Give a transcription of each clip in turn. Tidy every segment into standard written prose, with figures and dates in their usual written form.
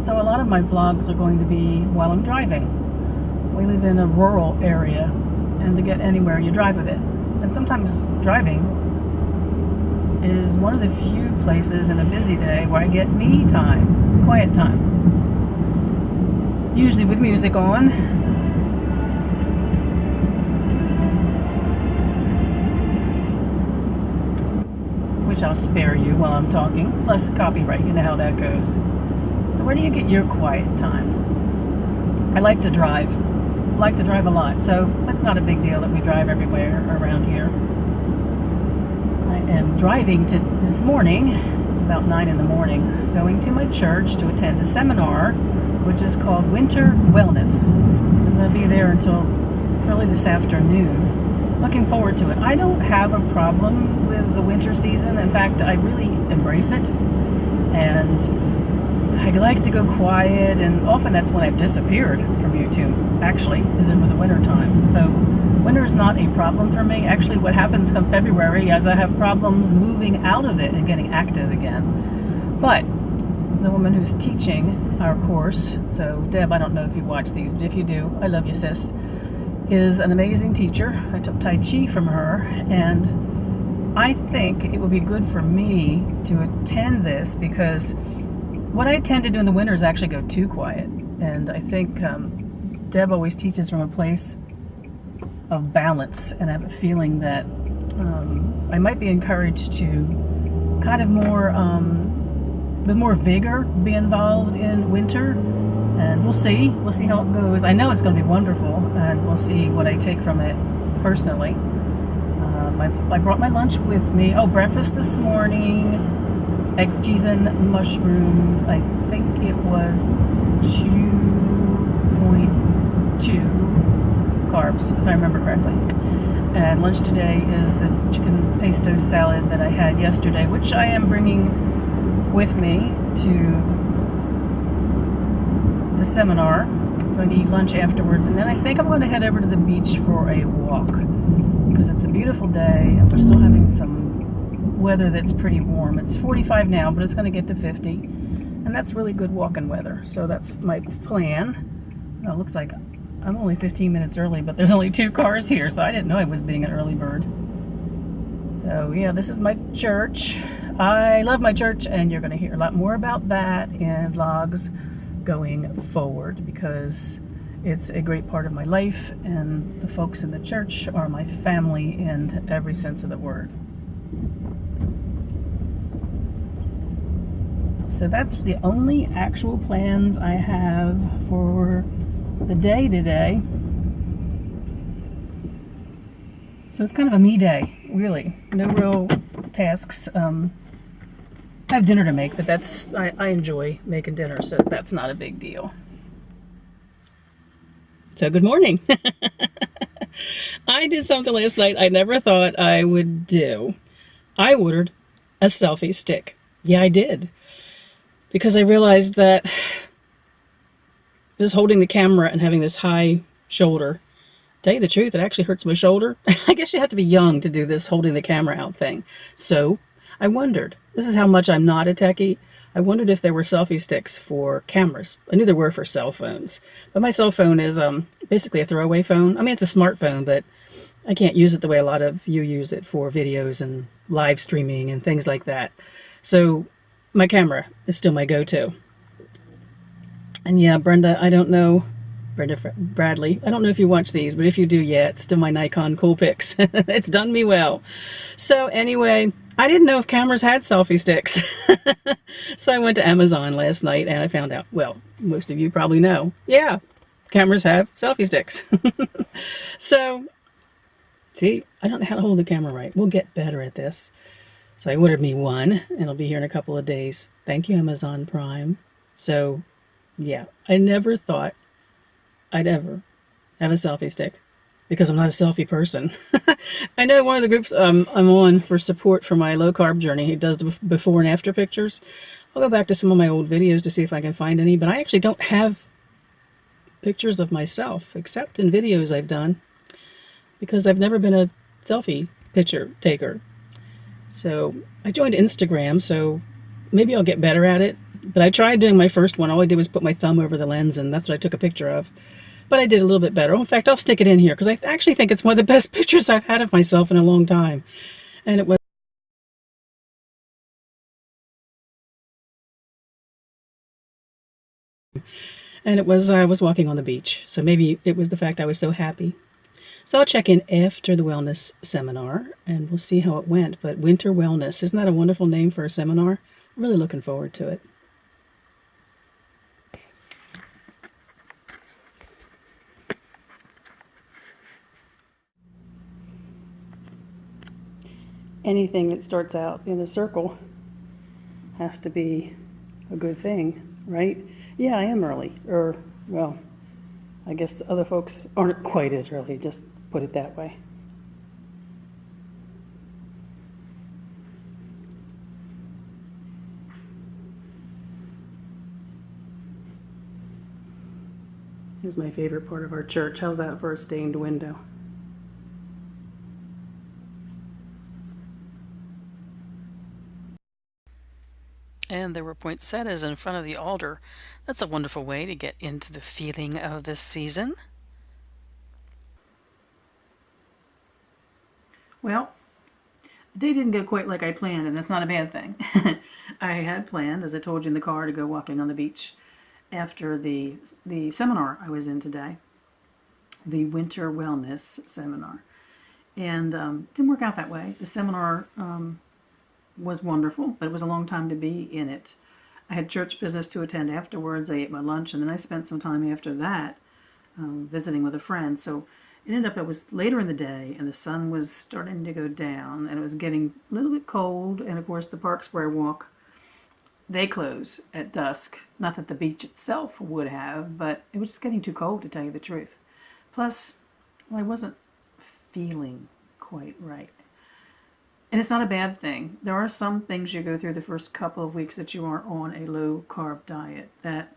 So a lot of my vlogs are going to be while I'm driving. We live in a rural area, and to get anywhere you drive a bit. And sometimes driving is one of the few places in a busy day where I get me time, quiet time. Usually with music on. Which I'll spare you while I'm talking. Plus copyright, you know how that goes. So where do you get your quiet time? I like to drive. I like to drive a lot, so it's not a big deal that we drive everywhere around here. I am driving to this morning, it's about 9 in the morning, going to my church to attend a seminar which is called Winter Wellness. So I'm going to be there until early this afternoon. Looking forward to it. I don't have a problem with the winter season. In fact, I really embrace it. And I like to go quiet, and often that's when I've disappeared from YouTube, actually, is over the winter time. So winter is not a problem for me. Actually, what happens come February is I have problems moving out of it and getting active again. But the woman who's teaching our course, so Deb, I don't know if you watch these, but if you do, I love you, sis, is an amazing teacher. I took Tai Chi from her, and I think it would be good for me to attend this because what I tend to do in the winter is actually go too quiet. And I think Deb always teaches from a place of balance, and I have a feeling that I might be encouraged to kind of more, with more vigor, be involved in winter. And we'll see how it goes. I know it's going to be wonderful, and we'll see what I take from it personally. I brought my lunch with me. Oh, breakfast this morning, eggs, cheese, and mushrooms. I think it was 2.2 carbs, if I remember correctly. And lunch today is the chicken pesto salad that I had yesterday, which I am bringing with me to the seminar. I'm going to eat lunch afterwards, and then I think I'm going to head over to the beach for a walk because it's a beautiful day and we're still having some weather that's pretty warm. It's 45 now, but it's going to get to 50, and that's really good walking weather. So that's my plan. It looks like I'm only 15 minutes early, but there's only 2 cars here, so I didn't know I was being an early bird. So yeah, this is my church. I love my church, and you're going to hear a lot more about that in vlogs going forward because it's a great part of my life, and the folks in the church are my family in every sense of the word. So that's the only actual plans I have for the day today. So it's kind of a me day, really. No real tasks. I have dinner to make, but I enjoy making dinner, so that's not a big deal. So good morning. I did something last night I never thought I would do. I ordered a selfie stick. Yeah, I did. Because I realized that this holding the camera and having this high shoulder, tell you the truth, it actually hurts my shoulder. I guess you have to be young to do this holding the camera out thing. So I wondered, this is how much I'm not a techie, I wondered if there were selfie sticks for cameras. I knew there were for cell phones, but my cell phone is basically a throwaway phone. I mean, it's a smartphone, but I can't use it the way a lot of you use it for videos and live streaming and things like that. So my camera is still my go-to. And yeah, Brenda, I don't know, Bradley, I don't know if you watch these, but if you do, yeah, it's still my Nikon Coolpix. It's done me well. So anyway, I didn't know if cameras had selfie sticks. So I went to Amazon last night and I found out, well, most of you probably know, yeah, cameras have selfie sticks. So, see, I don't know how to hold the camera right. We'll get better at this. So I ordered me one, and it'll be here in a couple of days. Thank you, Amazon Prime. So, yeah, I never thought I'd ever have a selfie stick because I'm not a selfie person. I know one of the groups I'm on for support for my low-carb journey, he does the before and after pictures. I'll go back to some of my old videos to see if I can find any, but I actually don't have pictures of myself, except in videos I've done, because I've never been a selfie picture taker. So I joined Instagram, so maybe I'll get better at it. But I tried doing my first one. All I did was put my thumb over the lens, and that's what I took a picture of. But I did a little bit better. In fact, I'll stick it in here because I actually think it's one of the best pictures I've had of myself in a long time. And it was I was walking on the beach. So maybe it was the fact I was so happy. So I'll check in after the wellness seminar and we'll see how it went. But Winter Wellness, isn't that a wonderful name for a seminar? I'm really looking forward to it. Anything that starts out in a circle has to be a good thing, right? Yeah, I am early. Or, well, I guess other folks aren't quite as early, just put it that way. Here's my favorite part of our church. How's that for a stained window? And there were poinsettias in front of the altar. That's a wonderful way to get into the feeling of this season. Well, the day didn't go quite like I planned, and that's not a bad thing. I had planned, as I told you in the car, to go walking on the beach after the seminar I was in today, the Winter Wellness Seminar. And didn't work out that way. The seminar was wonderful, but it was a long time to be in it. I had church business to attend afterwards. I ate my lunch, and then I spent some time after that visiting with a friend. So it was later in the day, and the sun was starting to go down, and it was getting a little bit cold. And of course, the parks where I walk, they close at dusk. Not that the beach itself would have, but it was just getting too cold, to tell you the truth. Plus, well, I wasn't feeling quite right. And it's not a bad thing. There are some things you go through the first couple of weeks that you are on a low-carb diet that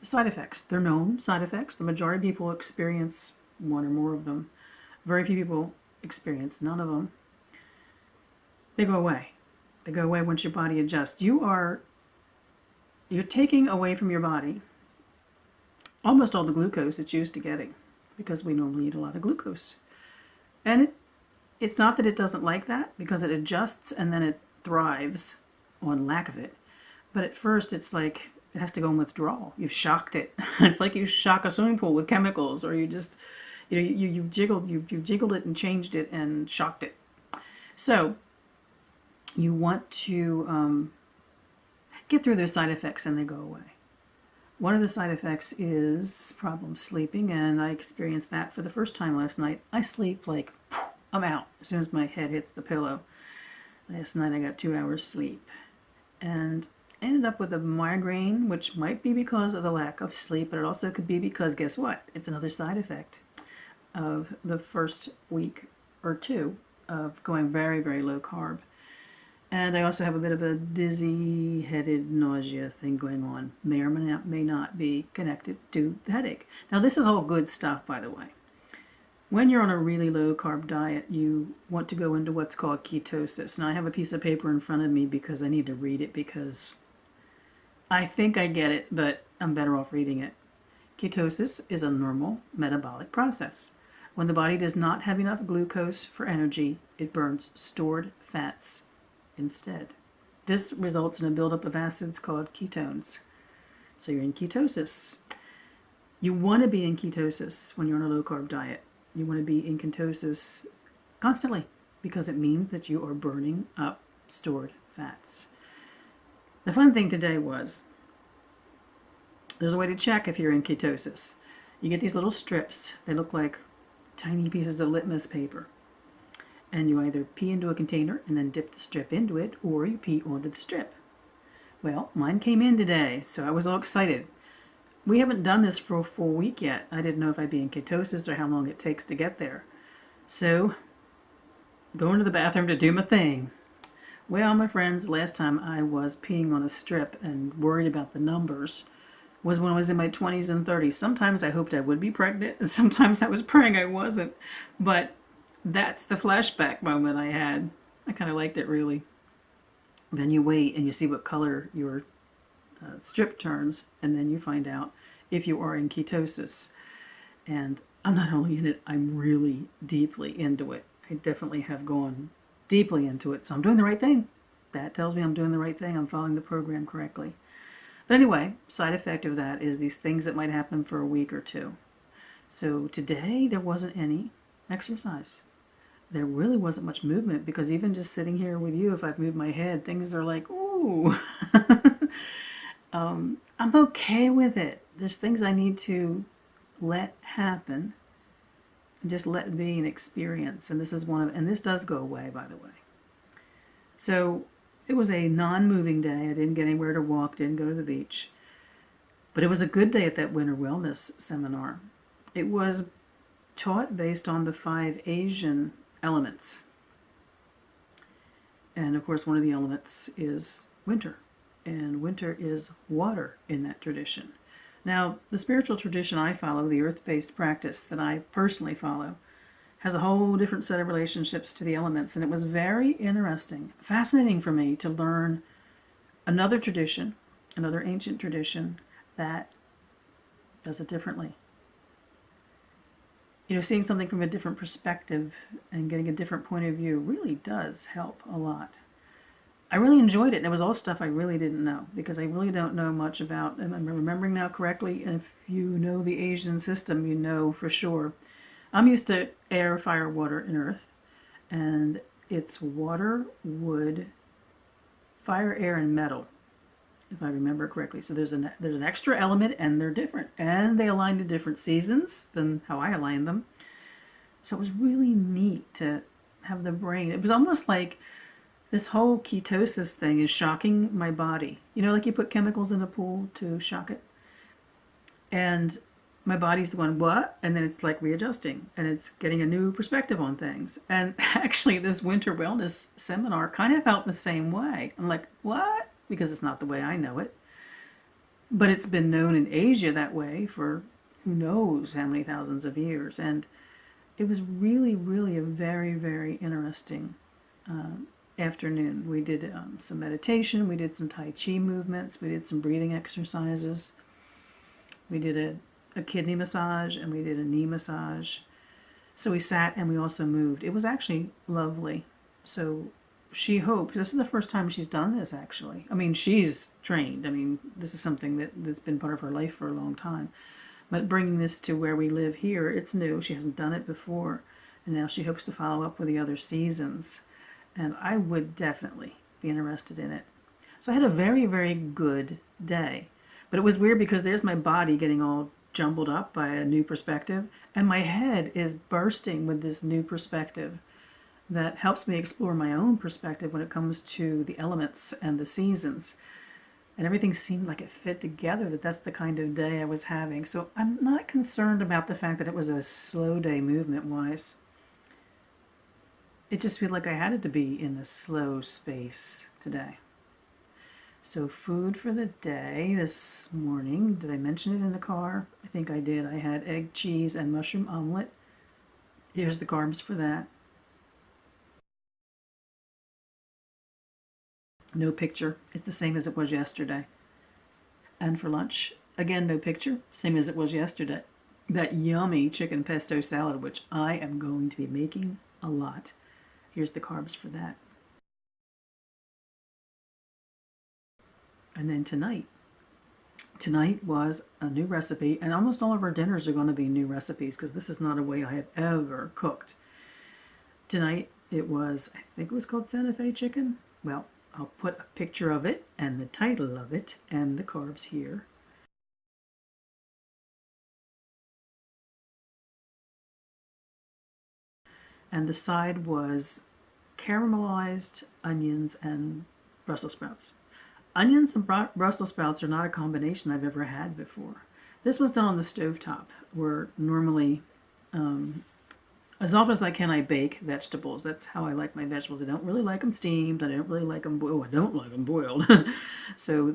side effects. They're known side effects. The majority of people experience one or more of them. Very few people experience none of them. They go away. They go away once your body adjusts. You're taking away from your body almost all the glucose it's used to getting, because we normally eat a lot of glucose. And it's not that it doesn't like that, because it adjusts and then it thrives on lack of it. But at first it's like it has to go in withdrawal. You've shocked it. It's like you shock a swimming pool with chemicals, or you just, you've jiggled it and changed it and shocked it. So you want to get through those side effects, and they go away. One of the side effects is problem sleeping, and I experienced that for the first time last night. I sleep like, I'm out as soon as my head hits the pillow. Last night I got 2 hours sleep and ended up with a migraine, which might be because of the lack of sleep, but it also could be because, guess what? It's another side effect of the first week or two of going very, very low carb. And I also have a bit of a dizzy, headed, nausea thing going on. May or may not be connected to the headache. Now, this is all good stuff, by the way. When you're on a really low carb diet, you want to go into what's called ketosis. Now, I have a piece of paper in front of me because I need to read it, because I think I get it, but I'm better off reading it. Ketosis is a normal metabolic process. When the body does not have enough glucose for energy, it burns stored fats instead. This results in a buildup of acids called ketones. So you're in ketosis. You want to be in ketosis when you're on a low carb diet. You want to be in ketosis constantly, because it means that you are burning up stored fats. The fun thing today was, there's a way to check if you're in ketosis. You get these little strips. They look like tiny pieces of litmus paper. And you either pee into a container and then dip the strip into it, or you pee onto the strip. Well, mine came in today, so I was all excited. We haven't done this for a full week yet. I didn't know if I'd be in ketosis or how long it takes to get there. So, going to the bathroom to do my thing. Well, my friends, last time I was peeing on a strip and worried about the numbers was when I was in my 20s and 30s. Sometimes I hoped I would be pregnant, and sometimes I was praying I wasn't. But that's the flashback moment I had. I kind of liked it, really. Then you wait and you see what color your strip turns, and then you find out if you are in ketosis. And I'm not only in it, I'm really deeply into it. I definitely have gone deeply into it, so I'm doing the right thing. That tells me I'm doing the right thing. I'm following the program correctly. But anyway, side effect of that is these things that might happen for a week or two. So today there wasn't any exercise. There really wasn't much movement, because even just sitting here with you, if I've moved my head, things are like, ooh. I'm okay with it. There's things I need to let happen and just let be an experience. And this is one of, and this does go away, by the way. So it was a non-moving day. I didn't get anywhere to walk, didn't go to the beach. But it was a good day at that winter wellness seminar. It was taught based on the 5 Asian elements. And of course, one of the elements is winter. And winter is water in that tradition. Now, the spiritual tradition I follow, the earth-based practice that I personally follow, has a whole different set of relationships to the elements. And it was very interesting, fascinating for me to learn another tradition, another ancient tradition that does it differently. You know, seeing something from a different perspective and getting a different point of view really does help a lot. I really enjoyed it, and it was all stuff I really didn't know, because I really don't know much about, and I'm remembering now correctly, and if you know the Asian system, you know for sure. I'm used to air, fire, water, and earth, and it's water, wood, fire, air, and metal, if I remember correctly. So there's an extra element, and they're different, and they align to different seasons than how I align them. So it was really neat to have the brain. It was almost like this whole ketosis thing is shocking my body. You know, like you put chemicals in a pool to shock it. And my body's going, what? And then it's like readjusting, and it's getting a new perspective on things. And actually, this winter wellness seminar kind of felt the same way. I'm like, what? Because it's not the way I know it. But it's been known in Asia that way for who knows how many thousands of years. And it was really, really a very, very interesting afternoon. We did some meditation, we did some Tai Chi movements, we did some breathing exercises, we did a kidney massage, and we did a knee massage. So we sat and we also moved. It was actually lovely. So she hopes, this is the first time she's done this actually. I mean, she's trained. I mean, this is something that's been part of her life for a long time. But bringing this to where we live here, it's new. She hasn't done it before. And now she hopes to follow up with the other seasons. And I would definitely be interested in it. So I had a very, very good day. But it was weird because there's my body getting all jumbled up by a new perspective, and my head is bursting with this new perspective that helps me explore my own perspective when it comes to the elements and the seasons. And everything seemed like it fit together, that's the kind of day I was having. So I'm not concerned about the fact that it was a slow day movement-wise. It just felt like I had to be in a slow space today. So food for the day this morning, did I mention it in the car? I think I did. I had egg, cheese, and mushroom omelet. Here's the carbs for that. No picture. It's the same as it was yesterday. And for lunch, again, no picture. Same as it was yesterday. That yummy chicken pesto salad, which I am going to be making a lot. Here's the carbs for that. And then tonight was a new recipe, and almost all of our dinners are going to be new recipes because this is not a way I have ever cooked. Tonight it was, I think it was called Santa Fe chicken. Well, I'll put a picture of it and the title of it and the carbs here. And the side was caramelized onions and Brussels sprouts. Onions and Brussels sprouts are not a combination I've ever had before. This was done on the stovetop, where normally, as often as I can, I bake vegetables. That's how I like my vegetables. I don't really like them steamed. I don't really like them boiled. I don't like them boiled. So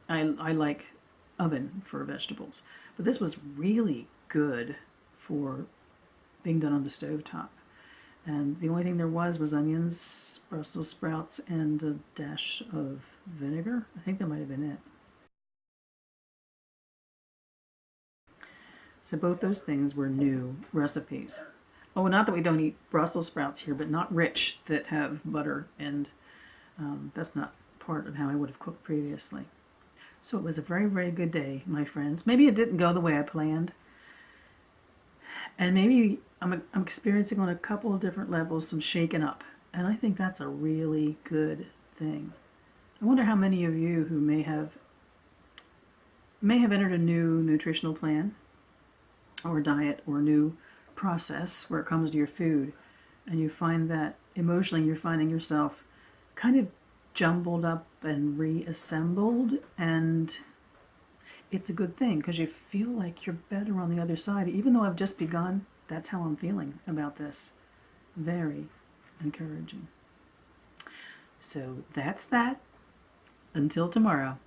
I like oven for vegetables. But this was really good for being done on the stovetop. And the only thing there was onions, Brussels sprouts, and a dash of vinegar. I think that might have been it. So both those things were new recipes. Oh, not that we don't eat Brussels sprouts here, but not rich that have butter, and that's not part of how I would have cooked previously. So it was a very, very good day, my friends. Maybe it didn't go the way I planned. And maybe I'm experiencing on a couple of different levels some shaken up. And I think that's a really good thing. I wonder how many of you who may have entered a new nutritional plan or diet or new process where it comes to your food, and you find that emotionally you're finding yourself kind of jumbled up and reassembled, and it's a good thing because you feel like you're better on the other side. Even though I've just begun, that's how I'm feeling about this. Very encouraging. So that's that. Until tomorrow.